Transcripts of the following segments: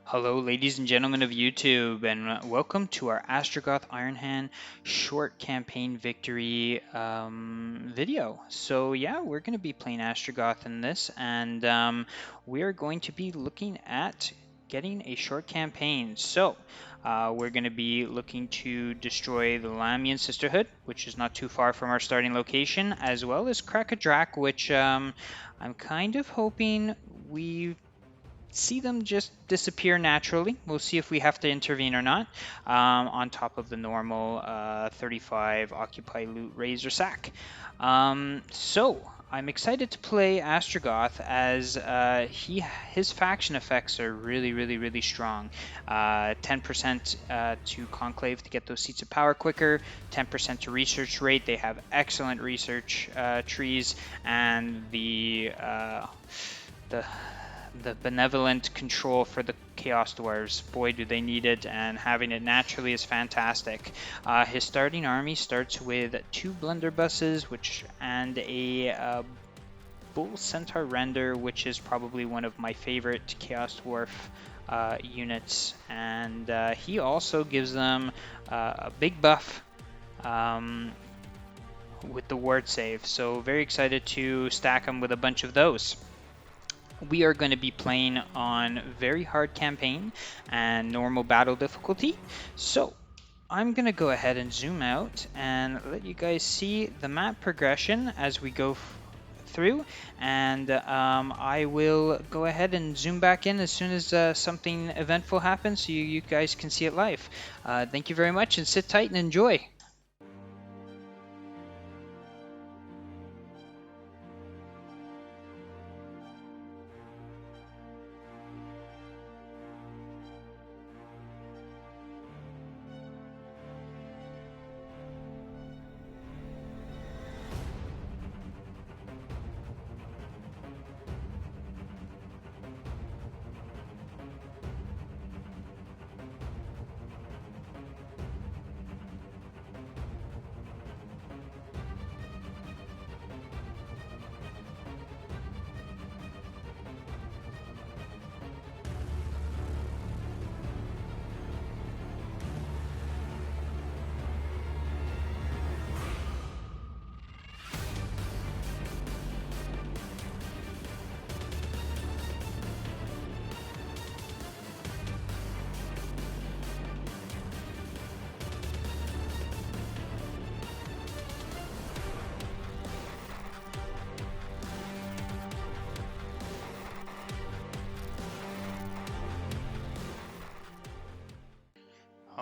Hello, ladies and gentlemen of YouTube, and welcome to our Astragoth Ironhand short campaign victory video. So yeah, we're going to be playing Astragoth in this, and we're going to be looking at getting a short campaign. So we're going to be looking to destroy the Lamian Sisterhood, which is not too far from our starting location, as well as Krakadrak, which I'm kind of hoping we see them just disappear naturally. We'll see if we have to intervene or not, on top of the normal 35 occupy, loot, raise, or sack. So I'm excited to play Astragoth as his faction effects are really strong. 10% to Conclave to get those seats of power quicker, 10% to research rate. They have excellent research trees, and the the benevolent control for the Chaos Dwarves. Boy, do they need it, and having it naturally is fantastic. His starting army starts with 2 blunderbusses, and a Bull Centaur Render, which is probably one of my favorite Chaos Dwarf units. And he also gives them a big buff with the ward save. So very excited to stack them with a bunch of those. We are going to be playing on very hard campaign and normal battle difficulty. So I'm going to go ahead and zoom out and let you guys see the map progression as we go through, and I will go ahead and zoom back in as soon as something eventful happens so you guys can see it live. Thank you very much, and sit tight and enjoy.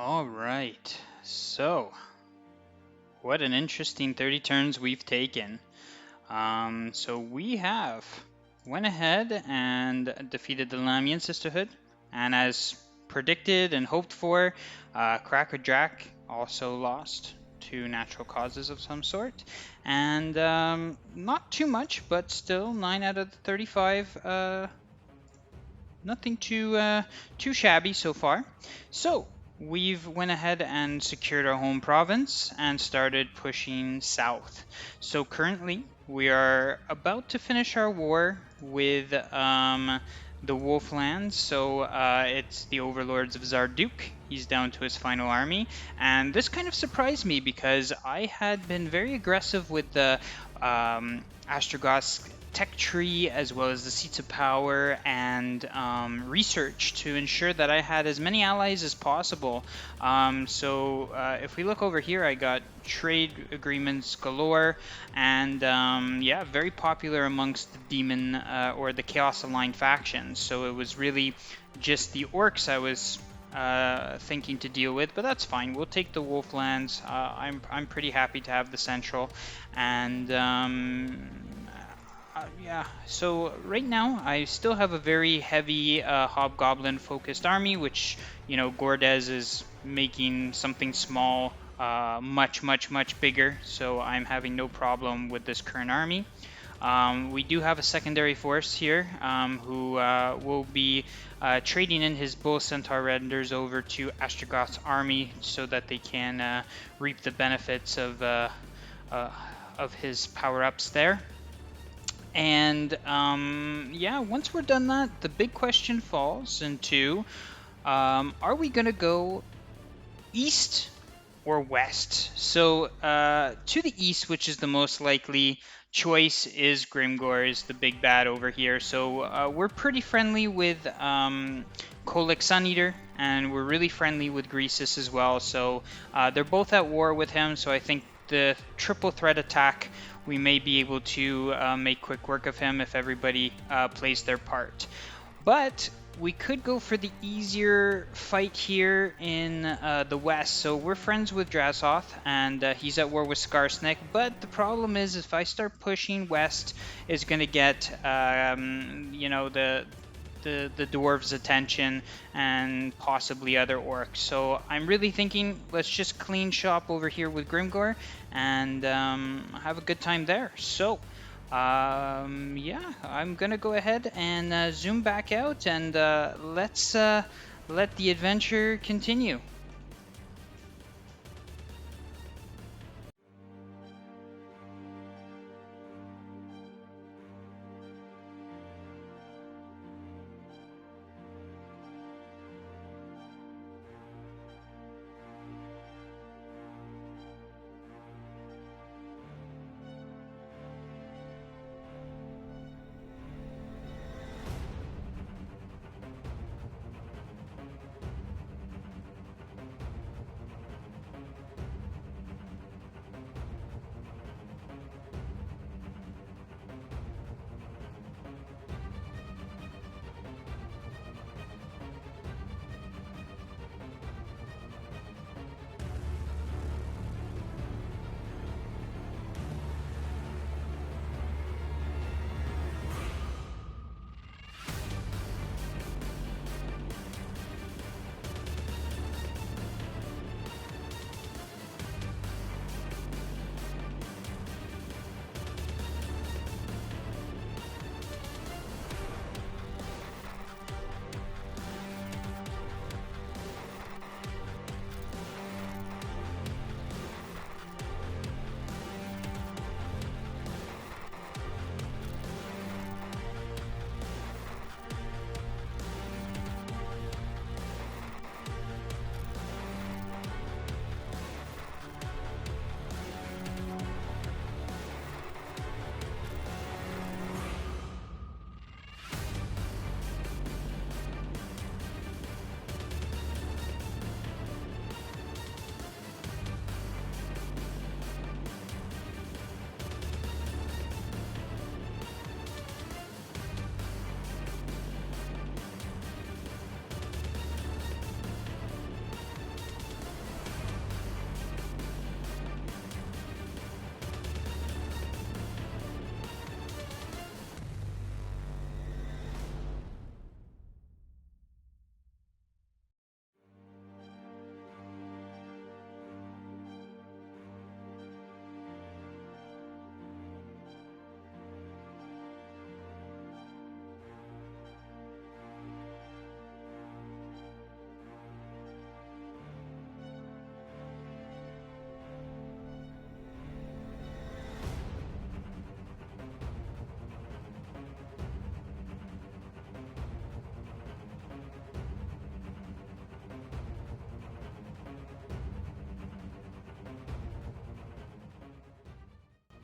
All right, so what an interesting 30 turns we've taken. So we have went ahead and defeated the Lamian Sisterhood, and as predicted and hoped for, Krakadrak also lost to natural causes of some sort, and not too much, but still 9 out of the 35. Nothing too shabby so far. So we've went ahead and secured our home province and started pushing south. So currently we are about to finish our war with the Wolflands. So it's the overlords of Zarduk. He's down to his final army, and this kind of surprised me because I had been very aggressive with the Astragoth's tech tree, as well as the seats of power and research, to ensure that I had as many allies as possible. So if we look over here, I got trade agreements galore, and yeah, very popular amongst the demon or the chaos aligned factions. So it was really just the orcs I was thinking to deal with, but that's fine. We'll take the Wolflands. I'm pretty happy to have the central, and yeah, so right now I still have a very heavy hobgoblin focused army, which, you know, Gordez is making something small much bigger, so I'm having no problem with this current army. We do have a secondary force here who will be trading in his Bull Centaur renders over to Astragoth's army so that they can reap the benefits of his power-ups there. And yeah, once we're done that, the big question falls into are we gonna go east or west? So to the east, which is the most likely choice, is Grimgor, is the big bad over here. So we're pretty friendly with Kolek Suneater, and we're really friendly with Greasus as well. So they're both at war with him. So I think the triple threat attack, we may be able to make quick work of him if everybody plays their part. But we could go for the easier fight here in the west. So we're friends with Drazoth, and he's at war with Skarsnik. But the problem is, if I start pushing west, is going to get, you know, the dwarves' attention and possibly other orcs. So I'm really thinking, let's just clean shop over here with Grimgor and have a good time there. So. Yeah, I'm gonna go ahead and zoom back out, and let's let the adventure continue.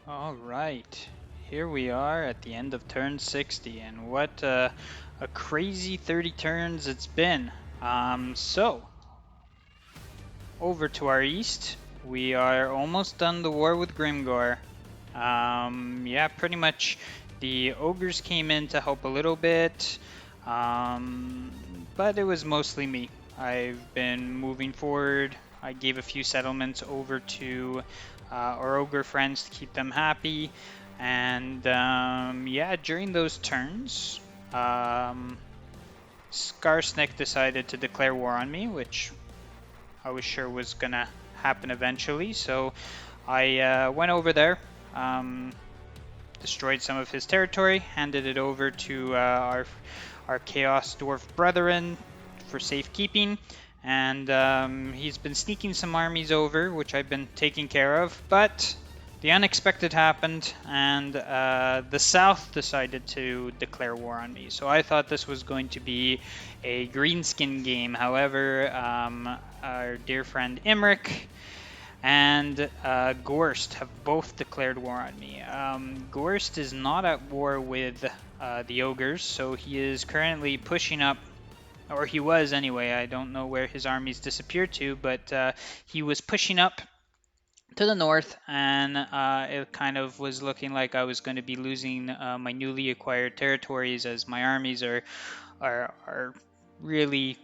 All right, here we are at the end of turn 60, and what a crazy 30 turns it's been. So over to our east, we are almost done the war with Grimgor. Yeah, pretty much the ogres came in to help a little bit, but it was mostly me. I've been moving forward. I gave a few settlements over to our ogre friends to keep them happy, and yeah, during those turns, Skarsnik decided to declare war on me, which I was sure was gonna happen eventually. So I went over there, destroyed some of his territory, handed it over to our Chaos Dwarf brethren for safekeeping, and he's been sneaking some armies over, which I've been taking care of. But the unexpected happened, and the South decided to declare war on me. So I thought this was going to be a greenskin game. However, our dear friend Imric and Gorst have both declared war on me. Gorst is not at war with the ogres, so he is currently pushing up, or he was anyway. I don't know where his armies disappeared to, but he was pushing up to the north, and it kind of was looking like I was going to be losing my newly acquired territories, as my armies are really.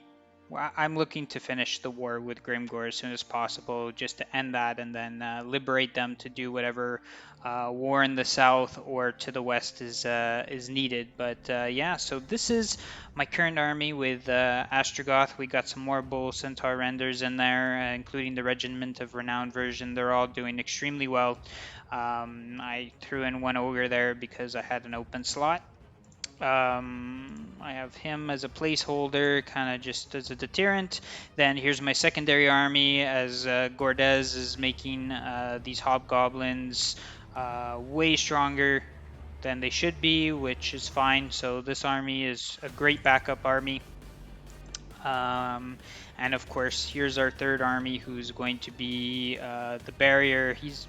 I'm looking to finish the war with Grimgor as soon as possible, just to end that and then liberate them to do whatever war in the south or to the west is needed. But yeah, so this is my current army with Astragoth. We got some more Bull Centaur renders in there, including the Regiment of Renowned version. They're all doing extremely well. I threw in one ogre there because I had an open slot. I have him as a placeholder, kind of just as a deterrent. Then here's my secondary army, as Gordez is making these hobgoblins way stronger than they should be, which is fine. So this army is a great backup army. And of course, here's our third army, who's going to be the barrier. He's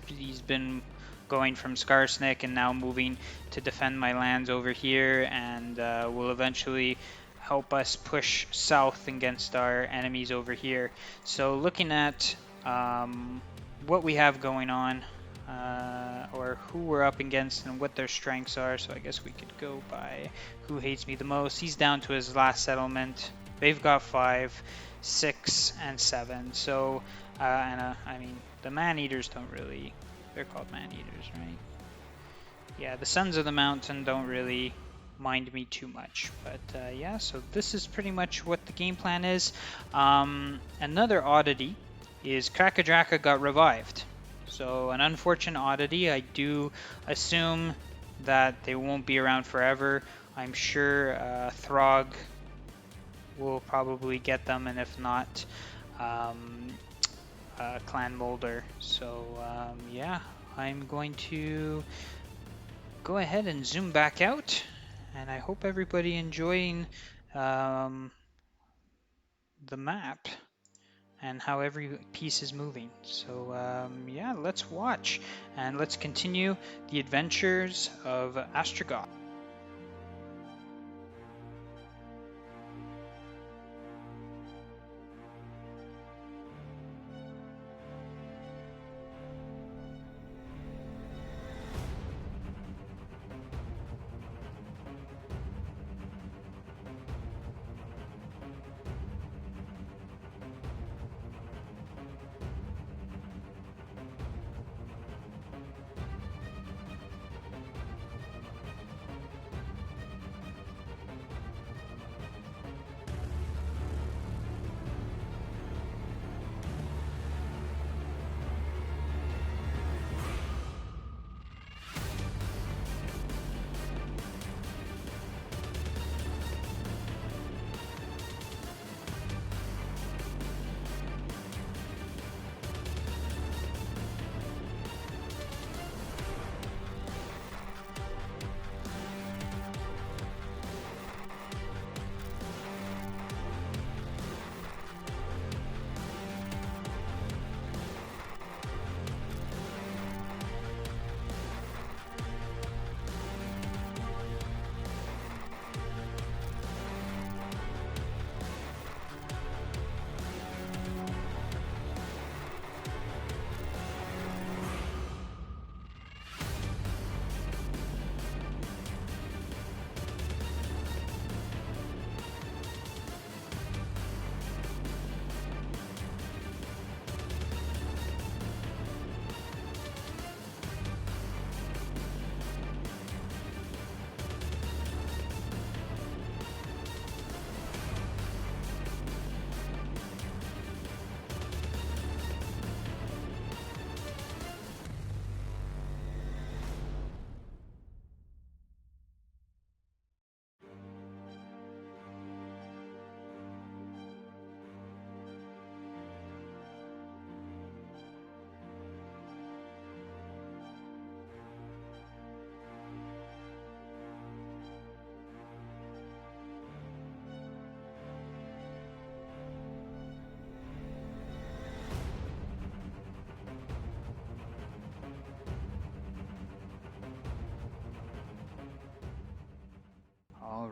been going from Skarsnik and now moving to defend my lands over here, and will eventually help us push south against our enemies over here. So looking at what we have going on, or who we're up against and what their strengths are. So I guess we could go by who hates me the most. He's down to his last settlement. They've got 5, 6, and 7. So, I mean, the man-eaters don't really... They're called man-eaters, right? Yeah, the Sons of the Mountain don't really mind me too much. But yeah, so this is pretty much what the game plan is. Another oddity is Krakadraka got revived. So an unfortunate oddity. I do assume that they won't be around forever. I'm sure Throg will probably get them, and if not, Clan Molder. So yeah, I'm going to go ahead and zoom back out, and I hope everybody enjoying the map and how every piece is moving. So yeah, let's watch and let's continue the adventures of Astragoth.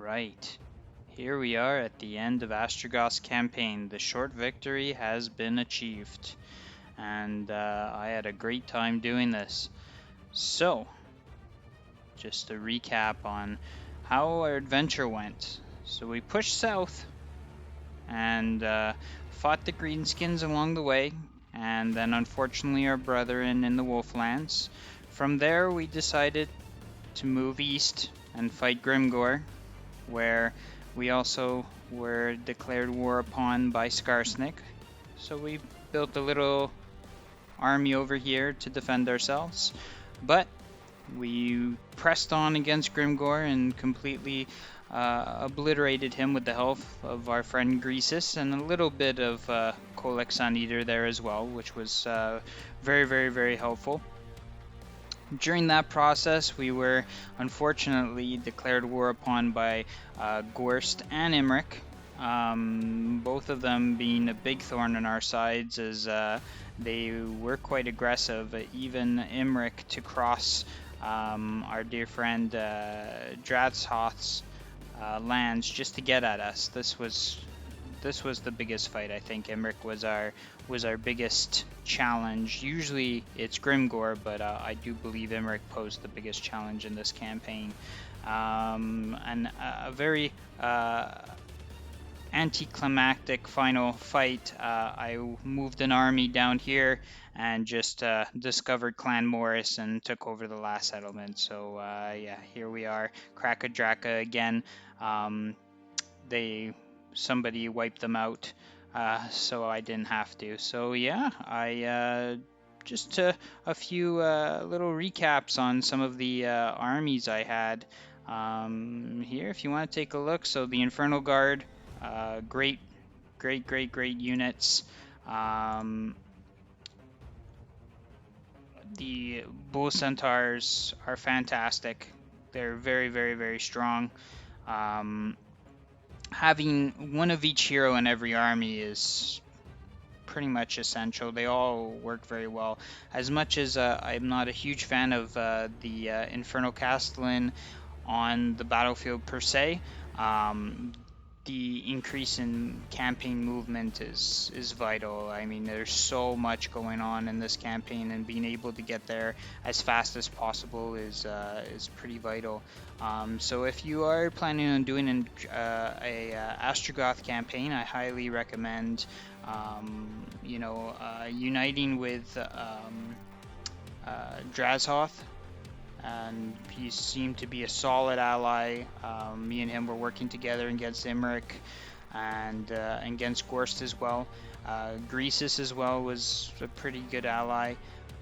right. Here we are at the end of Astragoth's campaign. The short victory has been achieved, and I had a great time doing this. So, just a recap on how our adventure went. So we pushed south and fought the Greenskins along the way, and then unfortunately our brethren in the Wolflands. From there we decided to move east and fight Grimgor, where we also were declared war upon by Skarsnik. So we built a little army over here to defend ourselves, but we pressed on against Grimgor and completely obliterated him with the help of our friend Greasus and a little bit of Kolek Sun Eater there as well, which was very, very, very helpful. During that process, we were unfortunately declared war upon by Gorst and Imric, both of them being a big thorn in our sides as they were quite aggressive. Even Imric to cross our dear friend Dratshoth's lands just to get at us. This was the biggest fight. I think Imric was our biggest challenge. Usually it's Grimgor, but I do believe Imric posed the biggest challenge in this campaign. And a very anticlimactic final fight. I moved an army down here and just discovered Clan Morris and took over the last settlement. So yeah, here we are, Krakadraka again. Somebody wiped them out, so I didn't have to. So yeah, I just a few little recaps on some of the armies I had here. If you want to take a look, so the Infernal Guard, great units. The Bull Centaurs are fantastic. They're very, very, very strong. Having one of each hero in every army is pretty much essential. They all work very well. As much as I'm not a huge fan of the Infernal Castellan on the battlefield per se, the increase in campaign movement is vital. I mean, there's so much going on in this campaign, and being able to get there as fast as possible is pretty vital. So if you are planning on doing a Astragoth campaign, I highly recommend uniting with Dratshoth, and he seemed to be a solid ally. Me and him were working together against Imric and against Gorst as well. Greasus as well was a pretty good ally.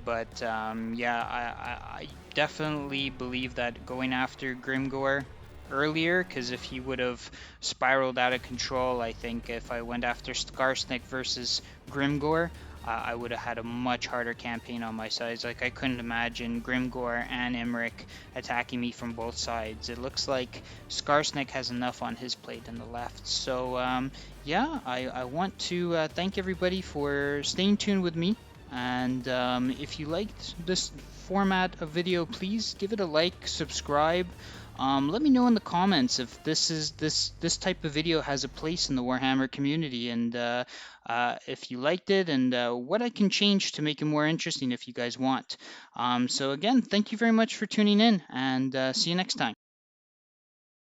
But yeah, I definitely believe that going after Grimgor earlier, because if he would have spiraled out of control, I think if I went after Skarsnik versus Grimgor, I would have had a much harder campaign on my sides. Like, I couldn't imagine Grimgor and Imric attacking me from both sides. It looks like Skarsnik has enough on his plate in the left. So yeah, I want to thank everybody for staying tuned with me. And if you liked this format of video, please give it a like, subscribe. Let me know in the comments if this type of video has a place in the Warhammer community, and if you liked it, and what I can change to make it more interesting if you guys want. So again, thank you very much for tuning in, and see you next time.